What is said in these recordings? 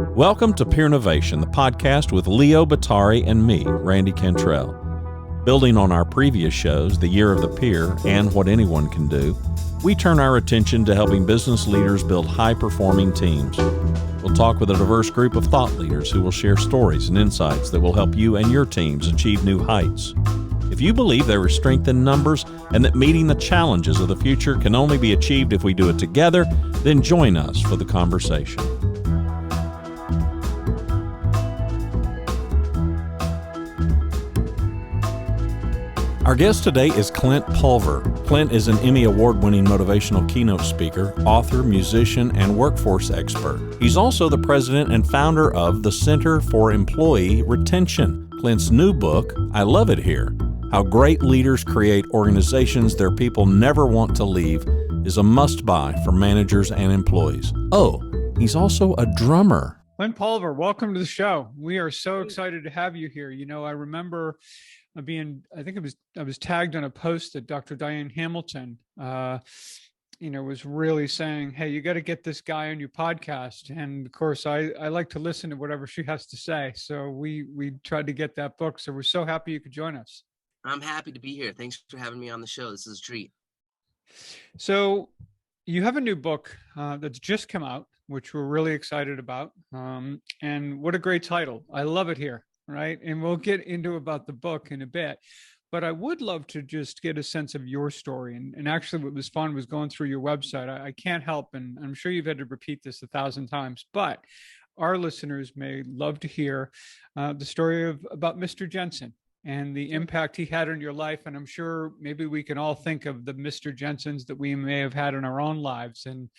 Welcome to Peer Innovation, the podcast with Leo Batari and me, Randy Cantrell. Building on our previous shows, The Year of the Peer and What Anyone Can Do, we turn our attention to helping business leaders build high-performing teams. We'll talk with a diverse group of thought leaders who will share stories and insights that will help you and your teams achieve new heights. If you believe there is strength in numbers and that meeting the challenges of the future can only be achieved if we do it together, then join us for the conversation. Our guest today is Clint Pulver. Clint is an Emmy Award-winning motivational keynote speaker, author, musician, and workforce expert. He's also the president and founder of the Center for Employee Retention. Clint's new book, I Love It Here, How Great Leaders Create Organizations Their People Never Want to Leave, is a must-buy for managers and employees. Oh, he's also a drummer. Clint Pulver, welcome to the show. We are so excited to have you here. You know, I remember I was tagged on a post that Dr. Diane Hamilton, was really saying, hey, you got to get this guy on your podcast. And of course, I like to listen to whatever she has to say. So we tried to get that book. So we're so happy you could join us. I'm happy to be here. Thanks for having me on the show. This is a treat. So you have a new book that's just come out, which we're really excited about. And what a great title. I love it here. Right. And we'll get into about the book in a bit, but I would love to just get a sense of your story. And actually what was fun was going through your website. I can't help, and I'm sure you've had to repeat this 1,000 times, but our listeners may love to hear the story about Mr. Jensen and the impact he had on your life. And I'm sure maybe we can all think of the Mr. Jensens that we may have had in our own lives. And,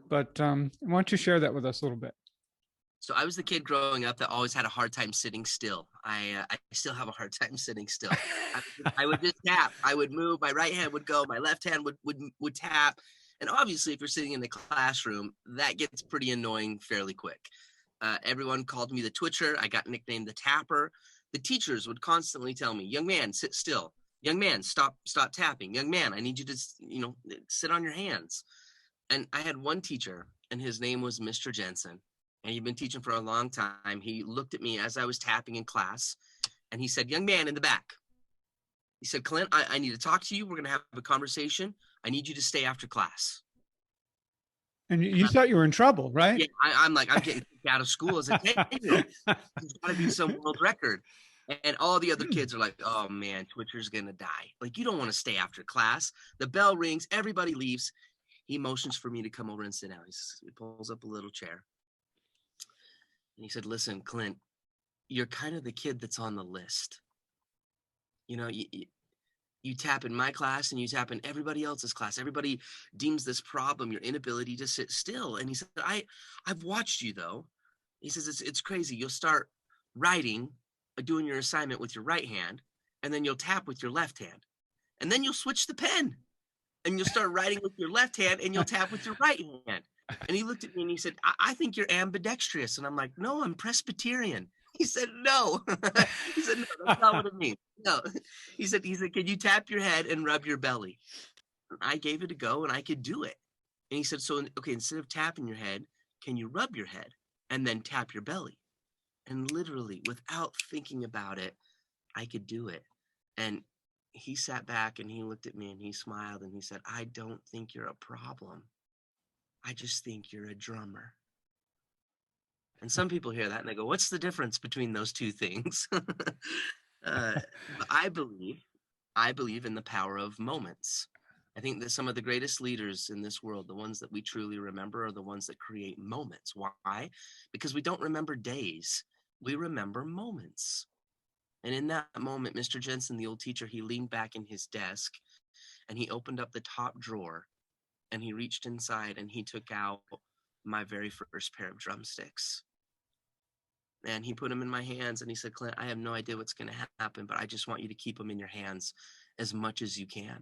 but why don't you share that with us a little bit? So I was the kid growing up that always had a hard time sitting still. I still have a hard time sitting still. I would just tap. I would move. My right hand would go. My left hand would tap. And obviously, if you're sitting in the classroom, that gets pretty annoying fairly quick. Everyone called me the twitcher. I got nicknamed the tapper. The teachers would constantly tell me, young man, sit still. Young man, stop tapping. Young man, I need you to, sit on your hands. And I had one teacher, and his name was Mr. Jensen. And he'd been teaching for a long time. He looked at me as I was tapping in class, and he said, young man in the back. He said, Clint, I need to talk to you. We're going to have a conversation. I need you to stay after class. And you thought you were in trouble, right? Yeah, I'm getting kicked out of school as a 10-year-old. There's got to be some world record. And all the other kids are like, oh, man, Twitcher's going to die. Like, you don't want to stay after class. The bell rings. Everybody leaves. He motions for me to come over and sit down. He pulls up a little chair. And he said, listen, Clint, you're kind of the kid that's on the list. You tap in my class and you tap in everybody else's class. Everybody deems this problem your inability to sit still. And he said, I've watched you, though. He says, it's crazy. You'll start writing, doing your assignment with your right hand, and then you'll tap with your left hand. And then you'll switch the pen. And you'll start writing with your left hand, and you'll tap with your right hand. And he looked at me and he said, I think you're ambidextrous. And I'm like, no, I'm Presbyterian. He said, no. He said, no, that's not what it means. No. He said, can you tap your head and rub your belly? And I gave it a go and I could do it. And he said, so, okay, instead of tapping your head, can you rub your head and then tap your belly? And literally, without thinking about it, I could do it. And he sat back and he looked at me and he smiled and he said, I don't think you're a problem. I just think you're a drummer. And some people hear that and they go, what's the difference between those two things? I believe in the power of moments. I think that some of the greatest leaders in this world, the ones that we truly remember, are the ones that create moments. Why? Because we don't remember days. We remember moments. And in that moment, Mr. Jensen, the old teacher, he leaned back in his desk and he opened up the top drawer. And he reached inside and he took out my very first pair of drumsticks. And he put them in my hands and he said, Clint, I have no idea what's going to happen, but I just want you to keep them in your hands as much as you can.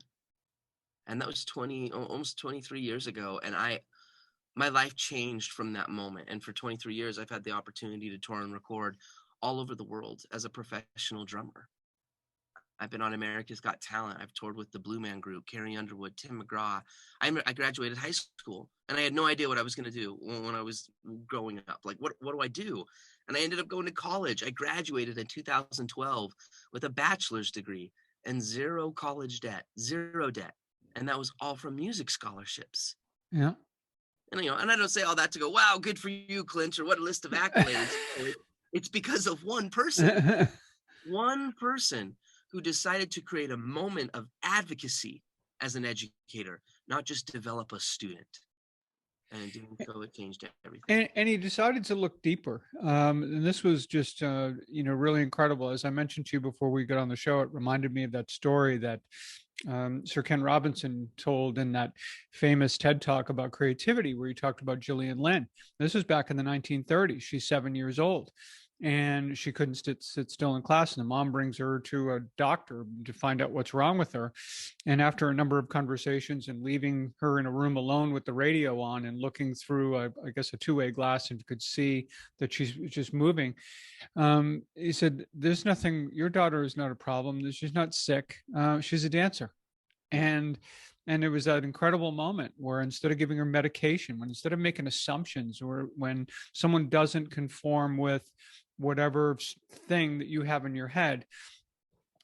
And that was almost 23 years ago. And my life changed from that moment. And for 23 years, I've had the opportunity to tour and record all over the world as a professional drummer. I've been on America's Got Talent. I've toured with the Blue Man Group, Carrie Underwood, Tim McGraw. I graduated high school and I had no idea what I was going to do when I was growing up. Like, what do I do? And I ended up going to college. I graduated in 2012 with a bachelor's degree and zero college debt, zero debt. And that was all from music scholarships. Yeah. And, and I don't say all that to go, wow, good for you, Clint, or what a list of accolades. It's because of one person who decided to create a moment of advocacy as an educator, not just develop a student. And in doing so, it changed everything. And he decided to look deeper. And this was just, really incredible. As I mentioned to you before we got on the show, it reminded me of that story that Sir Ken Robinson told in that famous TED Talk about creativity, where he talked about Gillian Lynn. This was back in the 1930s. She's 7 years old. And she couldn't sit still in class. And the mom brings her to a doctor to find out what's wrong with her. And after a number of conversations and leaving her in a room alone with the radio on and looking through, a two-way glass, and could see that she's just moving, he said, "There's nothing. Your daughter is not a problem. She's not sick. She's a dancer." And it was that incredible moment where instead of giving her medication, instead of making assumptions, or when someone doesn't conform with whatever thing that you have in your head,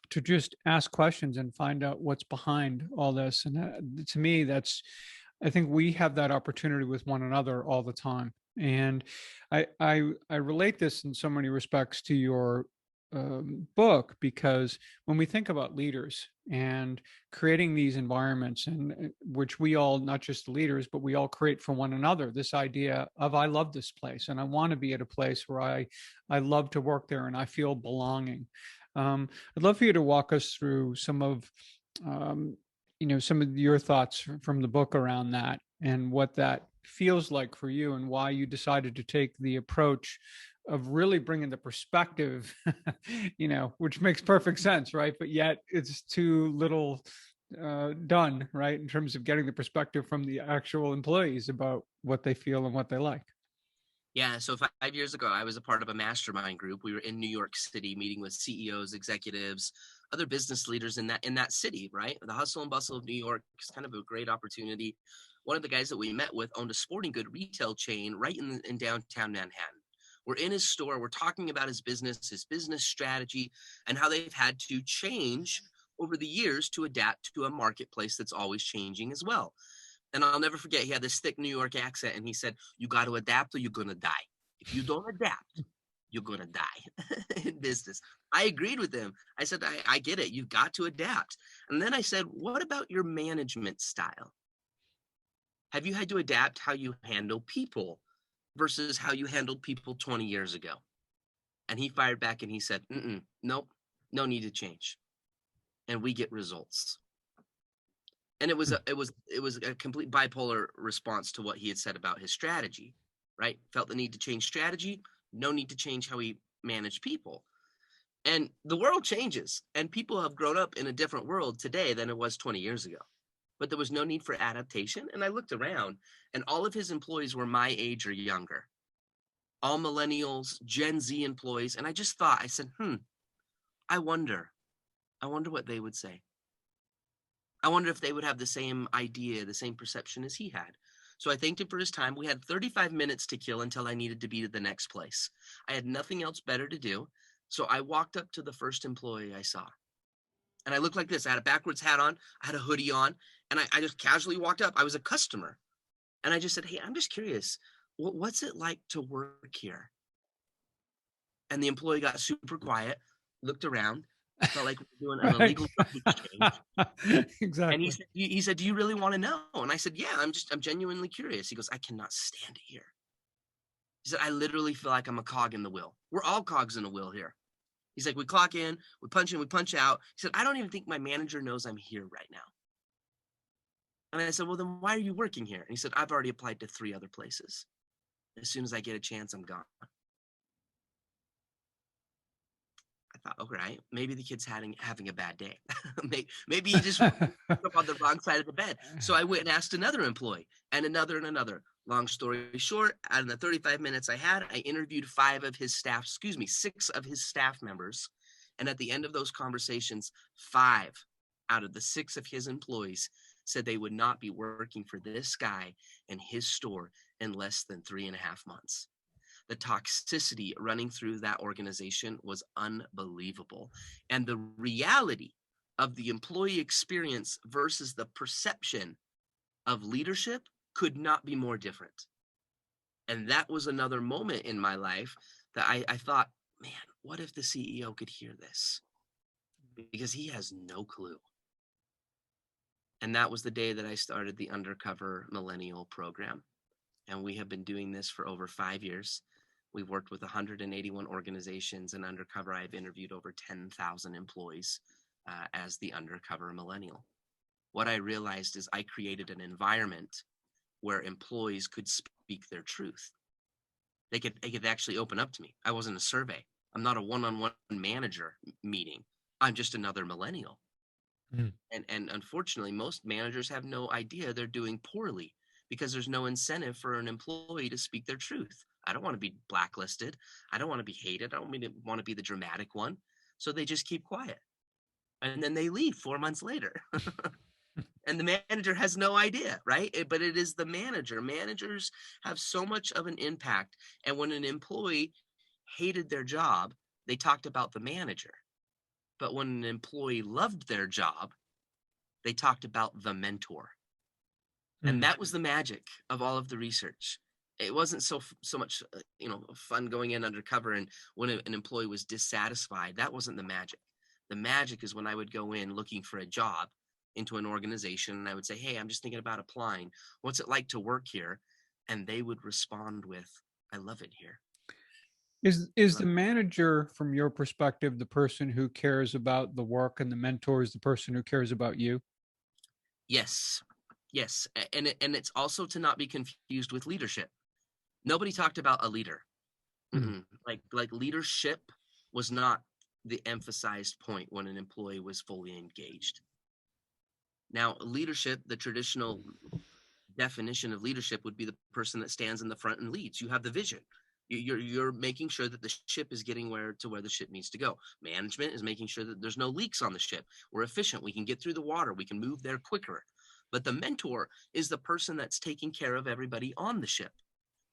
to just ask questions and find out what's behind all this. And to me, I think we have that opportunity with one another all the time. And I relate this in so many respects to your book, because when we think about leaders and creating these environments, and which we all, not just the leaders, but we all create for one another, this idea of, I love this place and I want to be at a place where I love to work there and I feel belonging. I'd love for you to walk us through some of some of your thoughts from the book around that, and what that feels like for you, and why you decided to take the approach of really bringing the perspective, which makes perfect sense, right? But yet it's too little done, right? In terms of getting the perspective from the actual employees about what they feel and what they like. Yeah. So 5 years ago, I was a part of a mastermind group. We were in New York City meeting with CEOs, executives, other business leaders in that city, right? The hustle and bustle of New York is kind of a great opportunity. One of the guys that we met with owned a sporting good retail chain right in downtown Manhattan. We're in his store. We're talking about his business strategy, and how they've had to change over the years to adapt to a marketplace that's always changing as well. And I'll never forget, he had this thick New York accent, and he said, "You got to adapt or you're going to die. If you don't adapt, you're going to die in business." I agreed with him. I said, I get it. You've got to adapt. And then I said, what about your management style? Have you had to adapt how you handle people versus how you handled people 20 years ago? And he fired back and he said, nope, no need to change. And we get results. And it was a complete bipolar response to what he had said about his strategy, right? Felt the need to change strategy, no need to change how he managed people. And the world changes, and people have grown up in a different world today than it was 20 years ago. But there was no need for adaptation. And I looked around, and all of his employees were my age or younger. All millennials, Gen Z employees. And I just thought, I said, I wonder what they would say. I wonder if they would have the same idea, the same perception as he had. So I thanked him for his time. We had 35 minutes to kill until I needed to be at the next place. I had nothing else better to do. So I walked up to the first employee I saw. And I looked like this. I had a backwards hat on. I had a hoodie on. And I just casually walked up. I was a customer. And I just said, "Hey, I'm just curious. What's it like to work here?" And the employee got super quiet, looked around. I felt like we were doing an illegal exchange. Exactly. And he said, "Do you really want to know?" And I said, "Yeah, I'm genuinely curious." He goes, "I cannot stand it here." He said, "I literally feel like I'm a cog in the wheel. We're all cogs in a wheel here." He's like, "We clock in, we punch out." He said, "I don't even think my manager knows I'm here right now." And I said, "Well, then why are you working here?" And he said, "I've already applied to 3 other places. As soon as I get a chance, I'm gone." I thought, okay, maybe the kid's having a bad day. maybe he just woke up on the wrong side of the bed. So I went and asked another employee, and another and another. Long story short, out of the 35 minutes I had, I interviewed 6 of his staff members. And at the end of those conversations, 5 out of the 6 of his employees said they would not be working for this guy and his store in less than 3.5 months. The toxicity running through that organization was unbelievable. And the reality of the employee experience versus the perception of leadership could not be more different. And that was another moment in my life that I thought, man, what if the CEO could hear this? Because he has no clue. And that was the day that I started the Undercover Millennial program. And we have been doing this for over 5 years. We've worked with 181 organizations, and Undercover, I've interviewed over 10,000 employees as the Undercover Millennial. What I realized is I created an environment where employees could speak their truth. They could actually open up to me. I wasn't a survey. I'm not a one-on-one manager meeting. I'm just another millennial. Mm. And unfortunately, most managers have no idea they're doing poorly because there's no incentive for an employee to speak their truth. I don't want to be blacklisted. I don't want to be hated. I don't want to be the dramatic one. So they just keep quiet. And then they leave 4 months later. And the manager has no idea, right? But it is the manager. Managers have so much of an impact. And when an employee hated their job, they talked about the manager. But when an employee loved their job, they talked about the mentor. And that was the magic of all of the research. It wasn't so much, fun going in undercover. And when an employee was dissatisfied, that wasn't the magic. The magic is when I would go in looking for a job into an organization, and I would say, hey, I'm just thinking about applying. What's it like to work here? And they would respond with, I love it here. Is the manager, from your perspective, the person who cares about the work, and the mentor is the person who cares about you? Yes. And it's also to not be confused with leadership. Nobody talked about a leader. Like leadership was not the emphasized point when an employee was fully engaged. Now, leadership, the traditional definition of leadership would be the person that stands in the front and leads. You have the vision. You're making sure that the ship is getting where the ship needs to go. Management is making sure that there's no leaks on the ship. We're efficient. We can get through the water. We can move there quicker. But the mentor is the person that's taking care of everybody on the ship.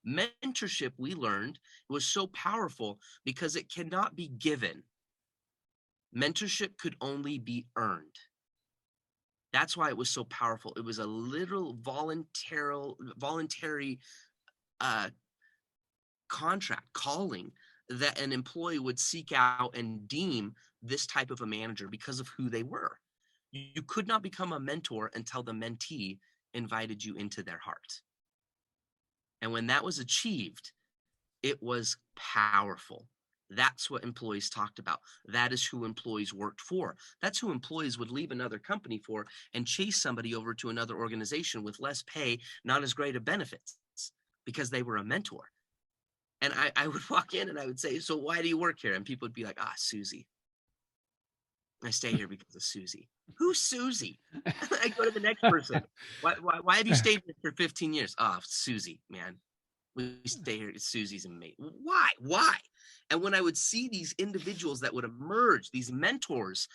Mentorship, we learned, was so powerful because it cannot be given. Mentorship could only be earned. That's why it was so powerful. It was a literal voluntary contract, calling that an employee would seek out and deem this type of a manager because of who they were. You could not become a mentor until the mentee invited you into their heart. And when that was achieved, it was powerful. That's what employees talked about. That is who employees worked for. That's who employees would leave another company for and chase somebody over to another organization with less pay, not as great of benefits, because they were a mentor. And I would walk in and I would say, so why do you work here? And people would be like, Susie. I stay here because of Susie. Who's Susie? I go to the next person. Why have you stayed here for 15 years? Susie, man. We stay here. It's Susie's and me. Why? And when I would see these individuals that would emerge, these mentors,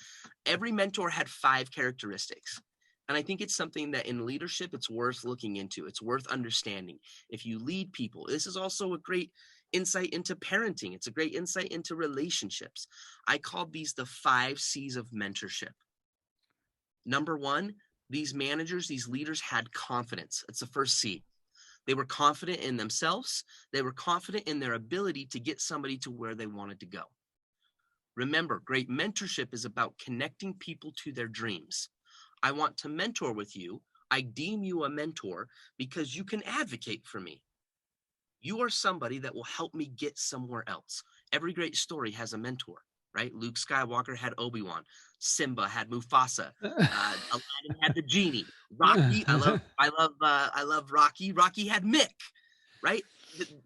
every mentor had 5 characteristics. And I think it's something that in leadership, it's worth looking into. It's worth understanding. If you lead people, this is also a great insight into parenting. It's a great insight into relationships. I called these the 5 C's of mentorship. Number 1, these managers, these leaders had confidence. It's the first C. They were confident in themselves. They were confident in their ability to get somebody to where they wanted to go. Remember, great mentorship is about connecting people to their dreams. I want to mentor with you. I deem you a mentor because you can advocate for me. You are somebody that will help me get somewhere else. Every great story has a mentor, right? Luke Skywalker had Obi-Wan. Simba had Mufasa. Aladdin had the genie. Rocky, I love Rocky. Rocky had Mick, right?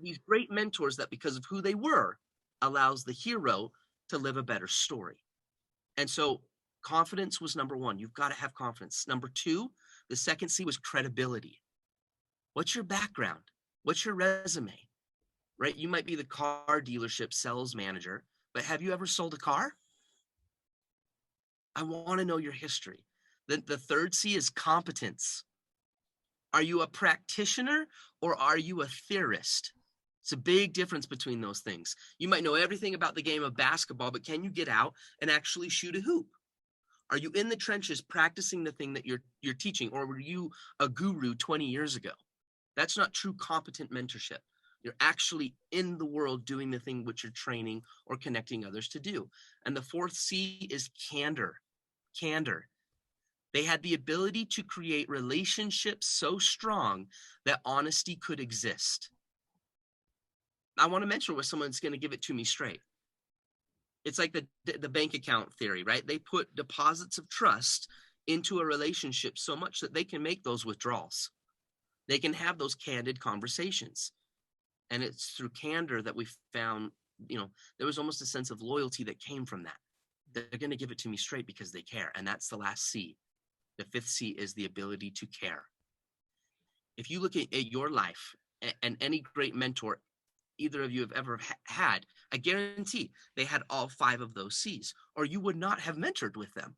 These great mentors that, because of who they were, allows the hero to live a better story. And so confidence was number 1. You've got to have confidence. Number 2, the second C was credibility. What's your background? What's your resume? Right? You might be the car dealership sales manager, but have you ever sold a car? I want to know your history. The third C is competence. Are you a practitioner or are you a theorist? It's a big difference between those things. You might know everything about the game of basketball, but can you get out and actually shoot a hoop? Are you in the trenches practicing the thing that you're teaching, or were you a guru 20 years ago? That's not true competent mentorship. You're actually in the world doing the thing which you're training or connecting others to do. And the fourth C is candor. Candor. They had the ability to create relationships so strong that honesty could exist. I want to mentor with someone that's going to give it to me straight. It's like the bank account theory, right? They put deposits of trust into a relationship so much that they can make those withdrawals. They can have those candid conversations. And it's through candor that we found, there was almost a sense of loyalty that came from that. They're going to give it to me straight because they care. And that's the last C. The fifth C is the ability to care. If you look at your life and any great mentor either of you have ever had, I guarantee they had all 5 of those C's, or you would not have mentored with them.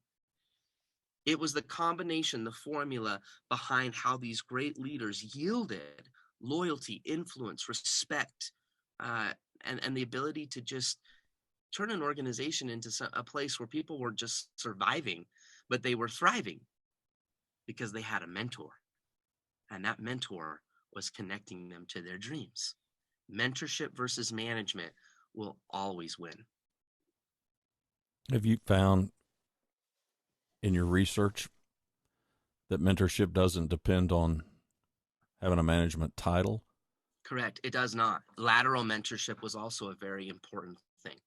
It was the combination, the formula behind how these great leaders yielded loyalty, influence, respect, and the ability to just turn an organization into a place where people were just surviving, but they were thriving because they had a mentor. And that mentor was connecting them to their dreams. Mentorship versus management will always win. Have you found in your research that mentorship doesn't depend on having a management title? Correct. It does not. Lateral mentorship was also a very important thing.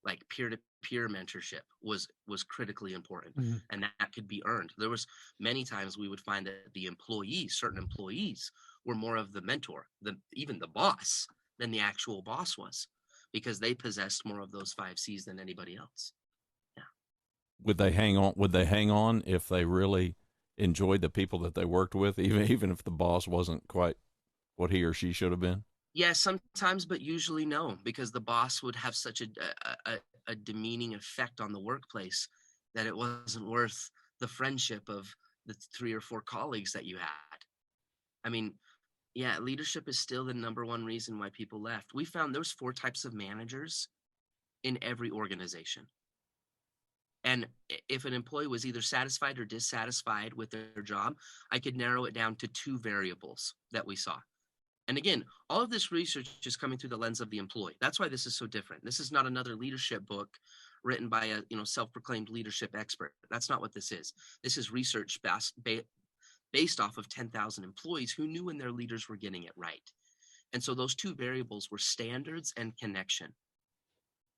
Like peer-to-peer mentorship was critically important, and that could be earned. There was many times we would find that certain employees were more of the mentor, even the boss, than the actual boss was, because they possessed more of those 5 C's than anybody else. Yeah. Would they hang on if they really enjoyed the people that they worked with, even if the boss wasn't quite what he or she should have been? Yeah, sometimes, but usually no, because the boss would have such a demeaning effect on the workplace that it wasn't worth the friendship of the 3 or 4 colleagues that you had. I mean, yeah, leadership is still the number one reason why people left. We found there was 4 types of managers in every organization. And if an employee was either satisfied or dissatisfied with their job, I could narrow it down to 2 variables that we saw. And again, all of this research is coming through the lens of the employee. That's why this is so different. This is not another leadership book written by a self-proclaimed leadership expert. That's not what this is. This is research based off of 10,000 employees who knew when their leaders were getting it right. And so those 2 variables were standards and connection.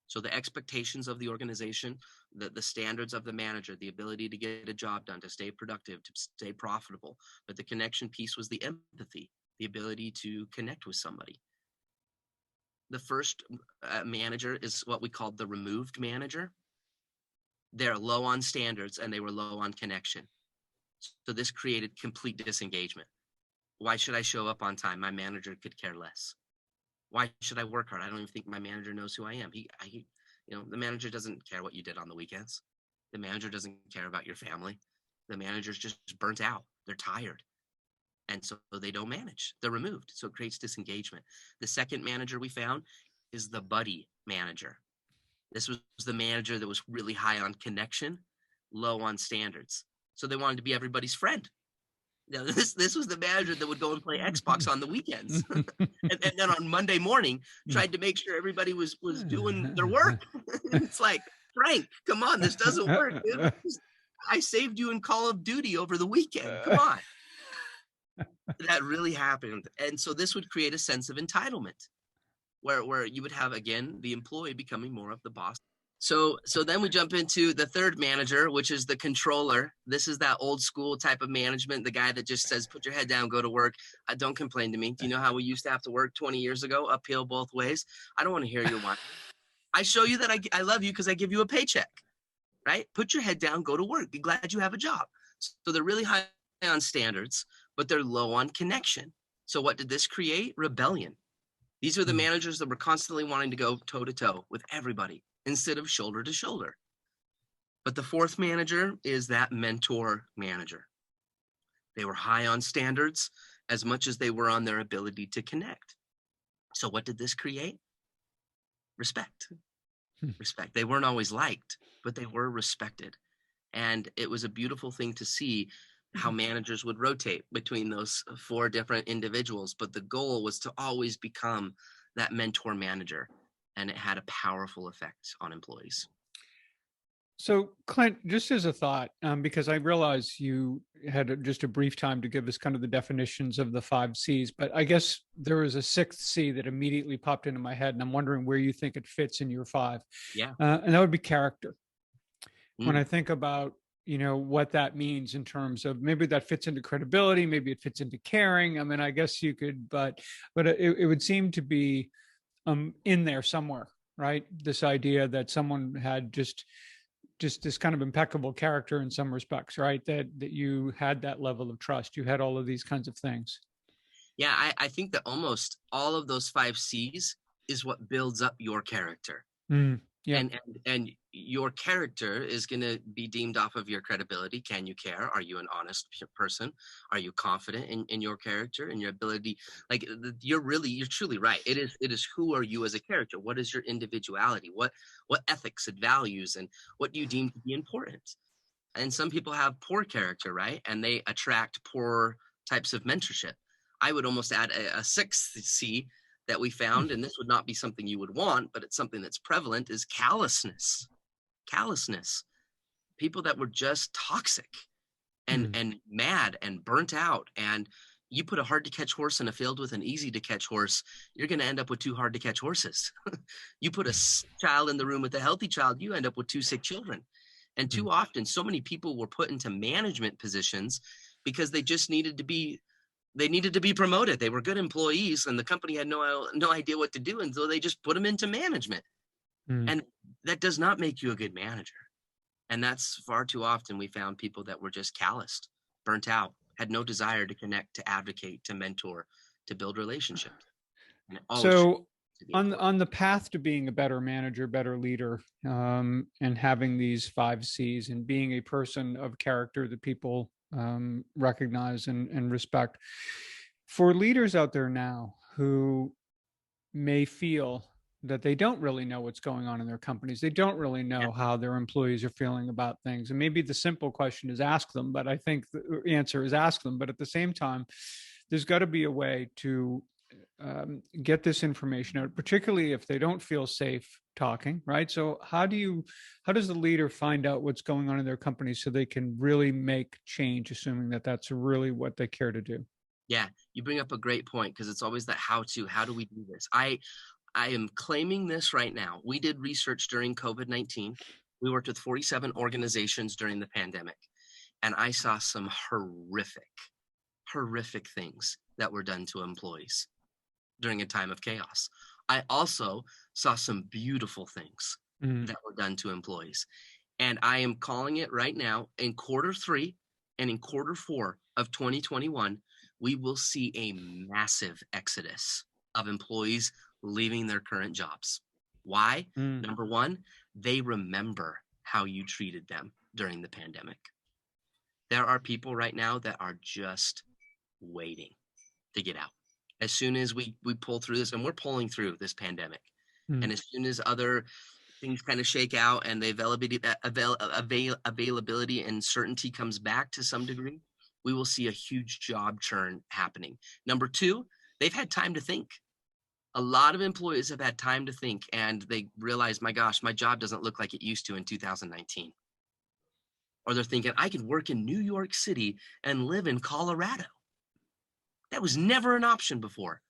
So the expectations of the organization, the standards of the manager, the ability to get a job done, to stay productive, to stay profitable. But the connection piece was the empathy, the ability to connect with somebody. The first manager is what we call the removed manager. They're low on standards and they were low on connection. So this created complete disengagement. Why should I show up on time? My manager could care less. Why should I work hard? I don't even think my manager knows who I am. The manager doesn't care what you did on the weekends. The manager doesn't care about your family. The manager's just burnt out. They're tired. And so they don't manage. They're removed. So it creates disengagement. The second manager we found is the buddy manager. This was the manager that was really high on connection, low on standards. So they wanted to be everybody's friend. This was the manager that would go and play Xbox on the weekends. and then on Monday morning, tried to make sure everybody was doing their work. It's like, Frank, come on, this doesn't work, dude. I saved you in Call of Duty over the weekend. Come on. That really happened. And so this would create a sense of entitlement where you would have, again, the employee becoming more of the boss. So then we jump into the third manager, which is the controller. This is that old school type of management, the guy that just says, put your head down, go to work. Don't complain to me. Do you know how we used to have to work 20 years ago, uphill both ways? I don't want to hear your whine. I show you that I love you because I give you a paycheck, right? Put your head down, go to work. Be glad you have a job. So they're really high on standards, but they're low on connection. So what did this create? Rebellion. These are the managers that were constantly wanting to go toe to toe with everybody instead of shoulder to shoulder. But the fourth manager is that mentor manager. They were high on standards as much as they were on their ability to connect. So what did this create? Respect. Respect. They weren't always liked, but they were respected. And it was a beautiful thing to see how managers would rotate between those four different individuals. But the goal was to always become that mentor manager. And it had a powerful effect on employees. So, Clint, just as a thought, because I realize you had just a brief time to give us kind of the definitions of the 5 C's, but I guess there was a 6th C that immediately popped into my head, and I'm wondering where you think it fits in your 5. Yeah. And that would be character. When Mm. I think about, what that means in terms of maybe that fits into credibility, maybe it fits into caring. I mean, I guess you could, but it would seem to be in there somewhere, right? This idea that someone had just this kind of impeccable character in some respects, right? That you had that level of trust, you had all of these kinds of things. Yeah, I think that almost all of those 5 C's is what builds up your character. Yeah. And your character is going to be deemed off of your credibility. Can you care? Are you an honest person? Are you confident in your character and your ability? Like you're truly right. It is who are you as a character? What is your individuality? What ethics and values and what do you deem to be important? And some people have poor character, right? And they attract poor types of mentorship. I would almost add a 6th C that we found, and this would not be something you would want, but it's something that's prevalent, is callousness. Callousness. People that were just toxic and mad and burnt out. And you put a hard to catch horse in a field with an easy to catch horse, you're going to end up with 2 hard to catch horses. You put a child in the room with a healthy child, you end up with 2 sick children. And too often, so many people were put into management positions because they just needed to be promoted. They were good employees and the company had no idea what to do. And so they just put them into management. And that does not make you a good manager. And that's far too often we found people that were just calloused, burnt out, had no desire to connect, to advocate, to mentor, to build relationships. So on the path to being a better manager, better leader, and having these 5 C's and being a person of character that people recognize and respect, for leaders out there now who may feel that they don't really know what's going on in their companies, they don't really know how their employees are feeling about things, and maybe the simple question is ask them, but I think the answer is ask them. But at the same time, there's got to be a way to get this information out, particularly if they don't feel safe talking, right? So how does the leader find out what's going on in their company so they can really make change, assuming that that's really what they care to do? Yeah, you bring up a great point because it's always that how do we do this? I am claiming this right now. We did research during COVID-19. We worked with 47 organizations during the pandemic, and I saw some horrific things that were done to employees during a time of chaos. I also saw some beautiful things that were done to employees. And I am calling it right now, in Q3 and in Q4 of 2021, we will see a massive exodus of employees leaving their current jobs. Why? Number one, they remember how you treated them during the pandemic. There are people right now that are just waiting to get out. As soon as we pull through this, and we're pulling through this pandemic, and as soon as other things kind of shake out and the availability and certainty comes back to some degree, we will see a huge job churn happening. Number two, they've had time to think. A lot of employees have had time to think, and they realize, my gosh, my job doesn't look like it used to in 2019. Or they're thinking, I could work in New York City and live in Colorado. That was never an option before.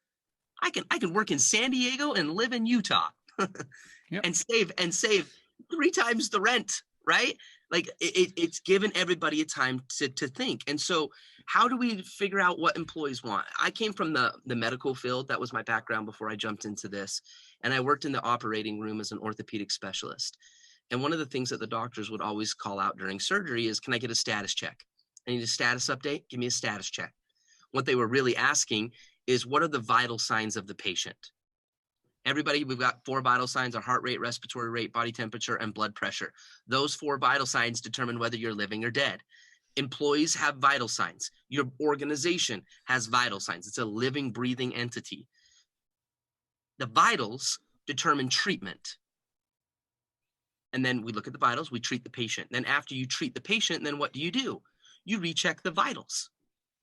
I can work in San Diego and live in Utah and save 3 times the rent, right? Like it's given everybody a time to think. And so how do we figure out what employees want? I came from the medical field. That was my background before I jumped into this. And I worked in the operating room as an orthopedic specialist. And one of the things that the doctors would always call out during surgery is, can I get a status check? I need a status update. Give me a status check. What they were really asking is, what are the vital signs of the patient? Everybody, we've got 4 vital signs: our heart rate, respiratory rate, body temperature, and blood pressure. Those 4 vital signs determine whether you're living or dead. Employees have vital signs. Your organization has vital signs. It's a living, breathing entity. The vitals determine treatment. And then we look at the vitals, we treat the patient. Then after you treat the patient, then what do? You recheck the vitals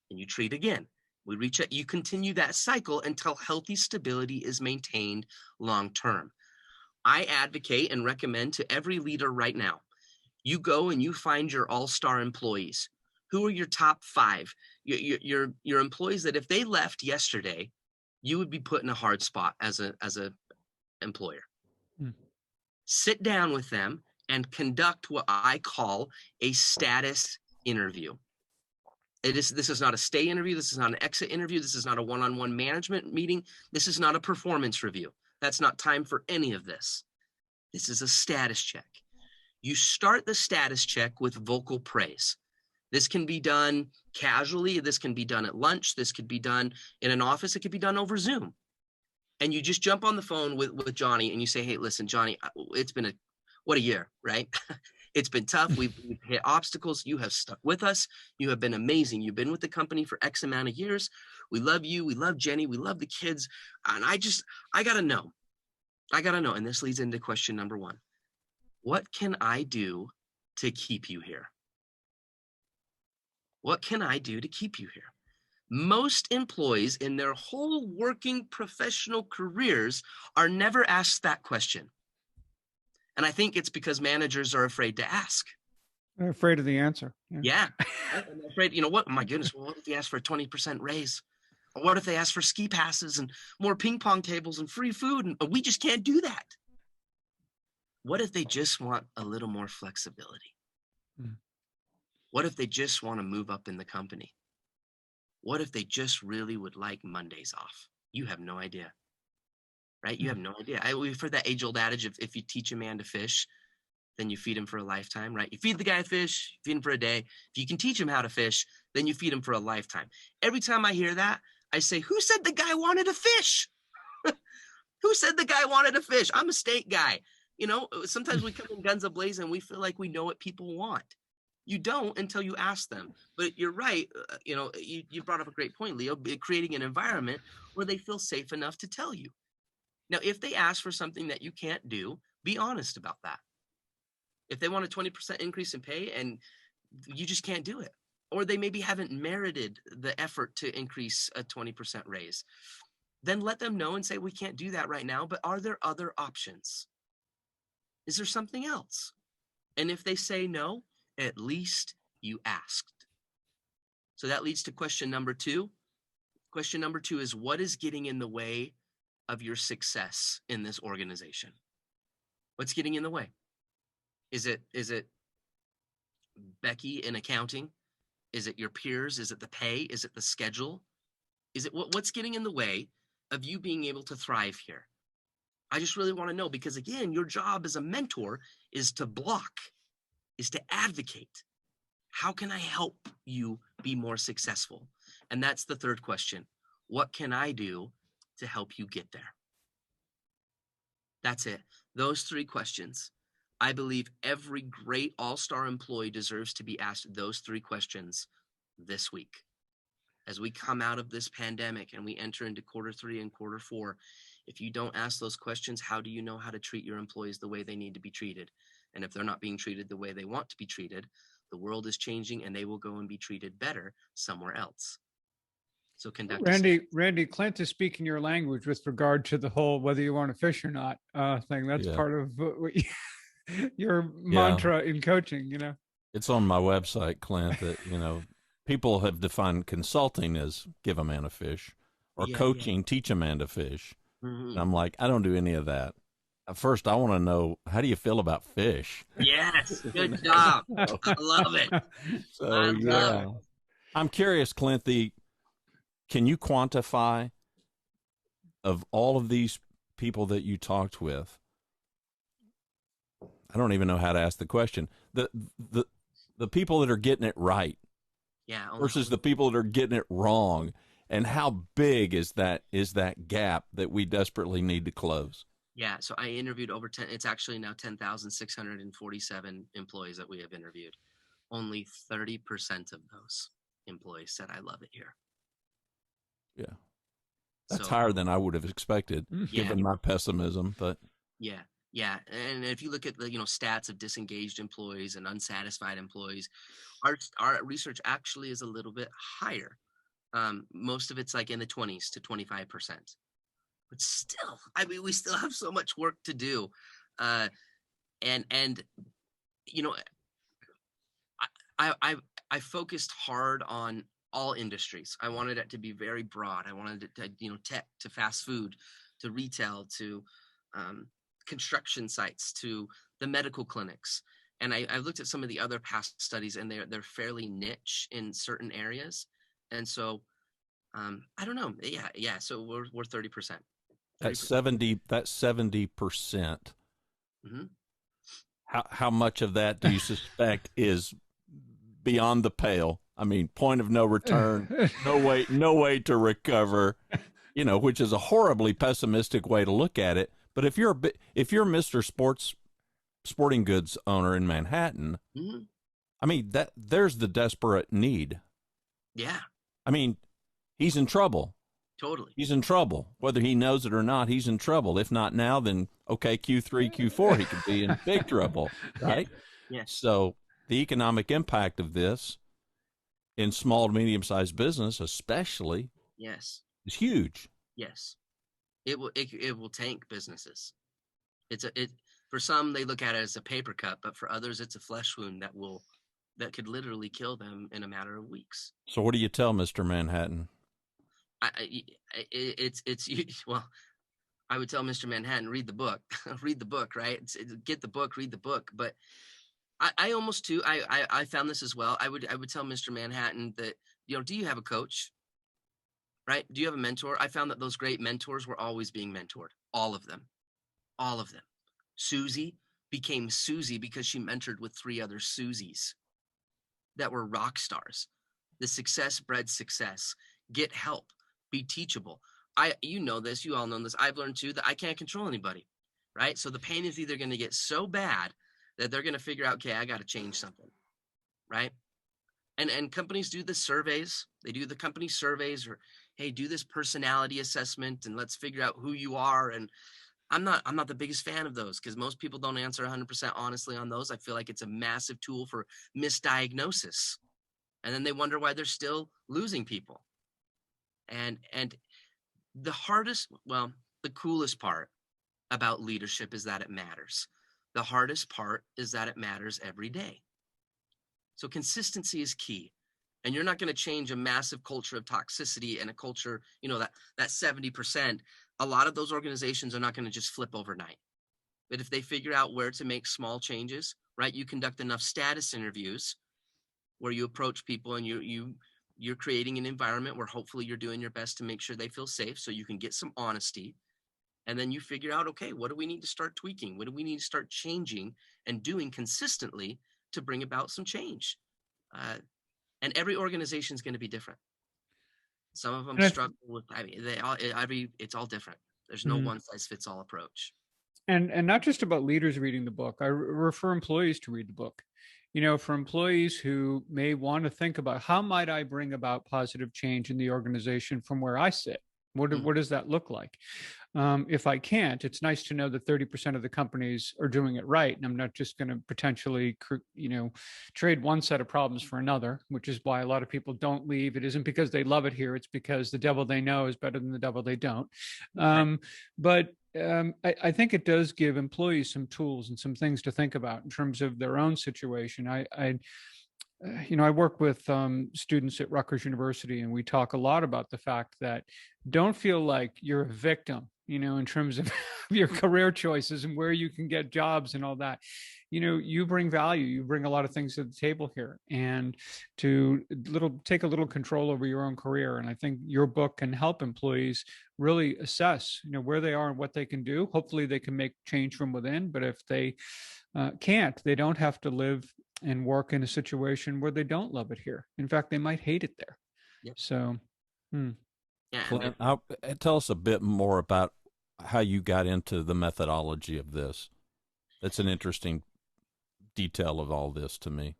and you treat again. We recheck, you continue that cycle until healthy stability is maintained long-term. I advocate and recommend to every leader right now, you go and you find your all-star employees. Who are your top 5? Your employees that if they left yesterday, you would be put in a hard spot as a employer. Sit down with them and conduct what I call a status interview. This is not a stay interview. This is not an exit interview. This is not a one-on-one management meeting. This is not a performance review. That's not time for any of this. This is a status check. You start the status check with vocal praise. This can be done casually. This can be done at lunch. This could be done in an office. It could be done over Zoom. And you just jump on the phone with Johnny and you say, hey, listen, Johnny, it's been what a year, right? It's been tough. We've hit obstacles. You have stuck with us. You have been amazing. You've been with the company for X amount of years. We love you. We love Jenny. We love the kids. And I got to know. And this leads into question number 1. What can I do to keep you here? What can I do to keep you here? Most employees in their whole working professional careers are never asked that question. And I think it's because managers are afraid to ask. They're afraid of the answer. Yeah. I'm afraid, what? My goodness, well, what if they ask for a 20% raise? Or what if they ask for ski passes and more ping pong tables and free food? And we just can't do that. What if they just want a little more flexibility? What if they just want to move up in the company? What if they just really would like Mondays off? You have no idea. Right? You have no idea. We've heard that age-old adage, if you teach a man to fish, then you feed him for a lifetime, right? You feed the guy a fish, you feed him for a day. If you can teach him how to fish, then you feed him for a lifetime. Every time I hear that, I say, who said the guy wanted to fish? Who said the guy wanted to fish? I'm a steak guy. Sometimes we come in guns a-blazing and we feel like we know what people want. You don't until you ask them. But you're right. You brought up a great point, Leo, creating an environment where they feel safe enough to tell you. Now, if they ask for something that you can't do, be honest about that. If they want a 20% increase in pay and you just can't do it, or they maybe haven't merited the effort to increase a 20% raise, then let them know and say, we can't do that right now, but are there other options? Is there something else? And if they say no, at least you asked. So that leads to question number 2. Question number 2 is, what is getting in the way of your success in this organization? What's getting in the way? Is it Becky in accounting? Is it your peers? Is it the pay? Is it the schedule? Is it what's getting in the way of you being able to thrive here? I just really want to know, because again, your job as a mentor is to block, is to advocate. How can I help you be more successful? And that's the third question. What can I do to help you get there? That's it. Those 3 questions. I believe every great all-star employee deserves to be asked those 3 questions this week. As we come out of this pandemic and we enter into quarter 3 and quarter 4, if you don't ask those questions, how do you know how to treat your employees the way they need to be treated? And if they're not being treated the way they want to be treated, the world is changing and they will go and be treated better somewhere else. So conduct. Randy, Clint is speaking your language with regard to the whole whether you want to fish or not thing. That's part of what your mantra in coaching. It's on my website, Clint, that people have defined consulting as give a man a fish, or coaching teach a man to fish. Mm-hmm. And I'm like, I don't do any of that. First, I want to know, how do you feel about fish? Yes, good job. I love it. So I'm curious, Clint. Can you quantify, of all of these people that you talked with? I don't even know how to ask the question. The people that are getting it right, versus the people that are getting it wrong. And how big is that gap that we desperately need to close? Yeah, so I interviewed over 10, it's actually now 10,647 employees that we have interviewed. Only 30% of those employees said, I love it here. Yeah. That's So, higher than I would have expected, Mm. given my pessimism. But yeah, yeah. And if you look at the, stats of disengaged employees and unsatisfied employees, our research actually is a little bit higher. Most of it's like in the 20s to 25%. But still, I mean, we still have so much work to do. And you know, I focused hard on all industries. I wanted it to be very broad. I wanted it to, tech to fast food, to retail, to construction sites, to the medical clinics. And I looked at some of the other past studies, and they're fairly niche in certain areas. And so I don't know. Yeah. So we're 30%. that's 70%. Mm-hmm. How much of that do you suspect is beyond the pale? I mean, point of no return, no way to recover, which is a horribly pessimistic way to look at it. But if you're Mr. Sporting goods owner in Manhattan, Mm-hmm. I mean, there's the desperate need. Yeah, I mean, he's in trouble. totally. He's in trouble. Whether he knows it or not, he's in trouble. If not now, then okay, Q3, Q4, he could be in big trouble, right? Yeah. So the economic impact of this in small to medium-sized business, especially, Yes. is huge. Yes. It will tank businesses. For some, they look at it as a paper cut, but for others, it's a flesh wound that could literally kill them in a matter of weeks. So what do you tell Mr. Manhattan? Well, I would tell Mr. Manhattan, read the book, read the book, right? Get the book, read the book. But I almost too, I found this as well. I would tell Mr. Manhattan that, do you have a coach? Right? Do you have a mentor? I found that those great mentors were always being mentored. All of them. Susie became Susie because she mentored with 3 other Susies that were rock stars. The success bred success. Get help. Be teachable. You know this, you all know this. I've learned too that I can't control anybody, right? So the pain is either going to get so bad that they're going to figure out, okay, I got to change something, right? And companies do the surveys. They do the company surveys, or, hey, do this personality assessment and let's figure out who you are. And I'm not the biggest fan of those, because most people don't answer 100% honestly on those. I feel like it's a massive tool for misdiagnosis. And then they wonder why they're still losing people. And the coolest part about leadership is that it matters. The hardest part is that it matters every day. So consistency is key. And you're not going to change a massive culture of toxicity and a culture, that 70%. A lot of those organizations are not going to just flip overnight. But if they figure out where to make small changes, right? You conduct enough status interviews where you approach people and you're creating an environment where hopefully you're doing your best to make sure they feel safe, so you can get some honesty. And then you figure out, okay, what do we need to start tweaking? What do we need to start changing and doing consistently to bring about some change? And every organization is going to be different. Some of them struggle with, it's all different. There's no one size fits all approach. And not just about leaders reading the book. I refer employees to read the book. For employees who may want to think about, how might I bring about positive change in the organization from where I sit? What does that look like? If I can't, it's nice to know that 30% of the companies are doing it right. And I'm not just going to potentially, trade one set of problems for another, which is why a lot of people don't leave. It isn't because they love it here. It's because the devil they know is better than the devil they don't. But I think it does give employees some tools and some things to think about in terms of their own situation. I work with students at Rutgers University, and we talk a lot about the fact that don't feel like you're a victim, in terms of your career choices and where you can get jobs and all that. You bring value, you bring a lot of things to the table here, and to take a little control over your own career. And I think your book can help employees really assess, where they are and what they can do. Hopefully they can make change from within, but if they can't, they don't have to live and work in a situation where they don't love it here. In fact, they might hate it there. Yep. So, Yeah, Clint, tell us a bit more about how you got into the methodology of this. That's an interesting detail of all this to me.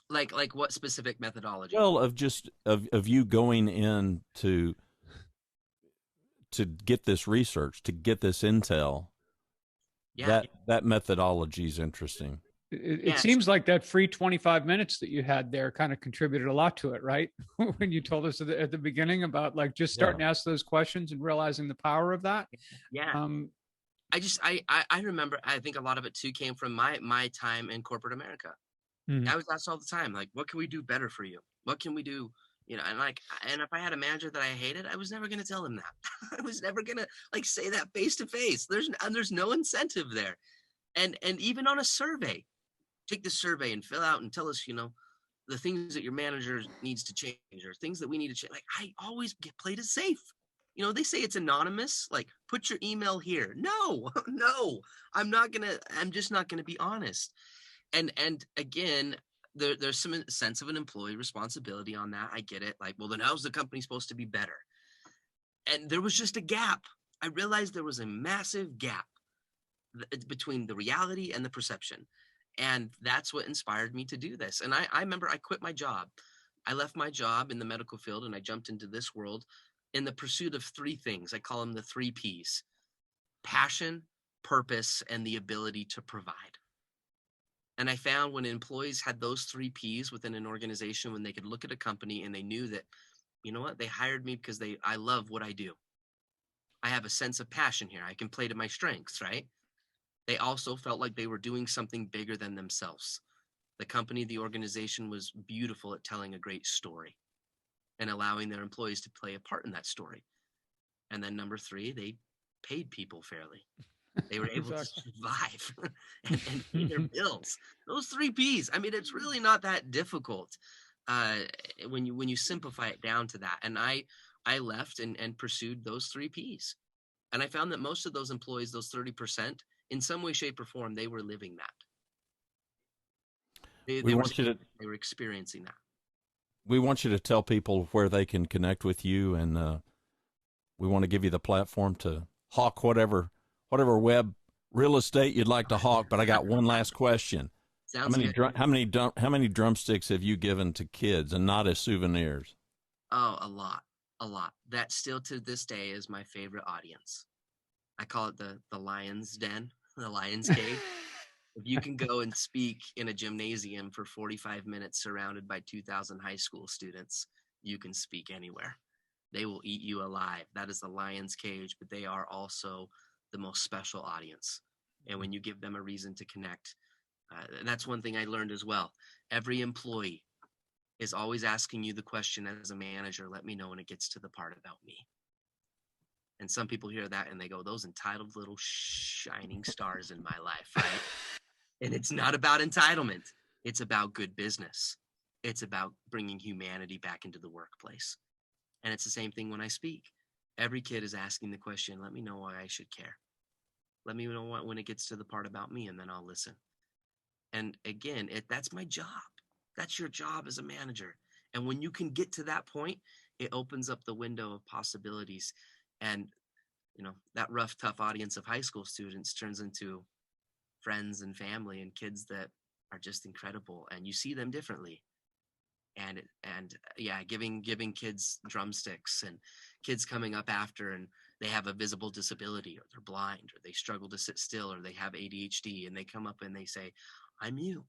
like what specific methodology? Well, of just of you going in to get this research, to get this intel, Yeah, that methodology is interesting. It yeah, seems like that free 25 minutes that you had there kind of contributed a lot to it, right? When you told us at the beginning about like just starting to ask those questions and realizing the power of that. yeah. Um, I remember. I think a lot of it too came from my time in corporate America. mhm. I was asked all the time, like, what can we do better for you? What can we do? And if I had a manager that I hated, I was never going to tell him that. I was never going to like say that face to face. There's no incentive there. And even on a survey, take the survey and fill out and tell us, the things that your manager needs to change or things that we need to change. Like I always played it safe. They say it's anonymous, like put your email here. No, no, I'm just not gonna be honest. And again, there's some sense of an employee responsibility on that. I get it. Like, well, then how's the company supposed to be better? And there was just a gap. I realized there was a massive gap between the reality and the perception. And that's what inspired me to do this. And I remember I quit my job. I left my job in the medical field and I jumped into this world in the pursuit of three things. I call them the 3 Ps: passion, purpose, and the ability to provide. And I found when employees had those 3 Ps within an organization, when they could look at a company and they knew that, you know what, they hired me because I love what I do. I have a sense of passion here. I can play to my strengths, right? They also felt like they were doing something bigger than themselves. The company, the organization was beautiful at telling a great story and allowing their employees to play a part in that story. And then number 3, they paid people fairly. They were able to survive and pay their bills. Those 3 Ps. I mean, it's really not that difficult when you simplify it down to that. And I left and pursued those 3 Ps. And I found that most of those employees, those 30%, in some way, shape, or form, they were living that. They were experiencing that. We want you to tell people where they can connect with you, and we want to give you the platform to hawk whatever web real estate you'd like to hawk. But I got one last question. Sounds good. How many drumsticks have you given to kids, and not as souvenirs? Oh, a lot. That still to this day is my favorite audience. I call it the lion's den, the lion's cave. If you can go and speak in a gymnasium for 45 minutes surrounded by 2,000 high school students, you can speak anywhere. They will eat you alive. That is the lion's cage, but they are also the most special audience. And when you give them a reason to connect, that's one thing I learned as well. Every employee is always asking you the question as a manager, let me know when it gets to the part about me. And some people hear that and they go, those entitled little shining stars in my life, right? And it's not about entitlement. It's about good business. It's about bringing humanity back into the workplace. And it's the same thing when I speak. Every kid is asking the question, let me know why I should care. Let me know when it gets to the part about me, and then I'll listen. And again, that's my job. That's your job as a manager. And when you can get to that point, it opens up the window of possibilities. And, that rough, tough audience of high school students turns into friends and family and kids that are just incredible. And you see them differently. And giving kids drumsticks and kids coming up after and they have a visible disability or they're blind or they struggle to sit still or they have ADHD and they come up and they say, I'm you.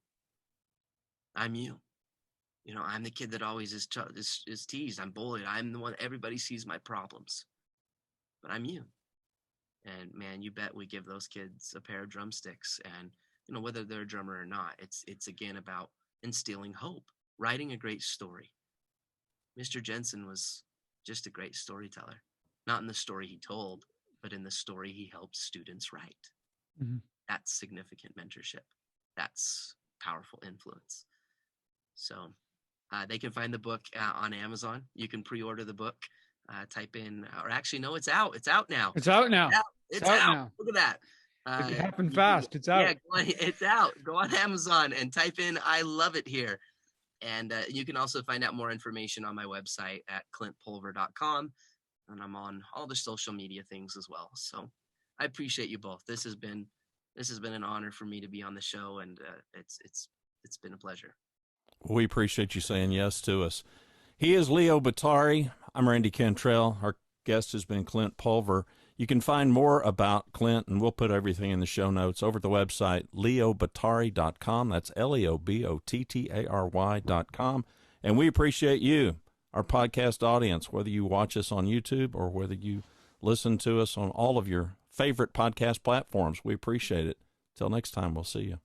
I'm you. I'm the kid that always is teased. I'm bullied. I'm the one everybody sees my problems, but I'm you. And man, you bet we give those kids a pair of drumsticks, and whether they're a drummer or not, it's again about instilling hope, writing a great story. Mr. Jensen was just a great storyteller, not in the story he told, but in the story he helped students write. Mm-hmm. That's significant mentorship. That's powerful influence. So they can find the book on Amazon. You can pre-order the book. Type in, or actually, no, it's out. It's out now. It's out now. It's out now. Look at that. It happened fast. It's out. Yeah, it's out. Go on Amazon and type in, I love it here. And you can also find out more information on my website at clintpulver.com. and I'm on all the social media things as well. So I appreciate you both. This has been an honor for me to be on the show, and it's been a pleasure. We appreciate you saying yes to us. He is Leo Bottari. I'm Randy Cantrell. Our guest has been Clint Pulver. You can find more about Clint, and we'll put everything in the show notes over at the website, leobottari.com. That's leobottary.com. And we appreciate you, our podcast audience, whether you watch us on YouTube or whether you listen to us on all of your favorite podcast platforms. We appreciate it. Till next time, we'll see you.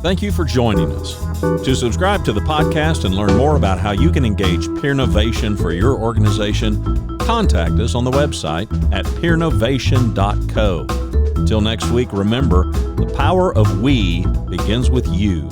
Thank you for joining us. To subscribe to the podcast and learn more about how you can engage peernovation for your organization, contact us on the website at peernovation.co. Till next week, remember, the power of we begins with you.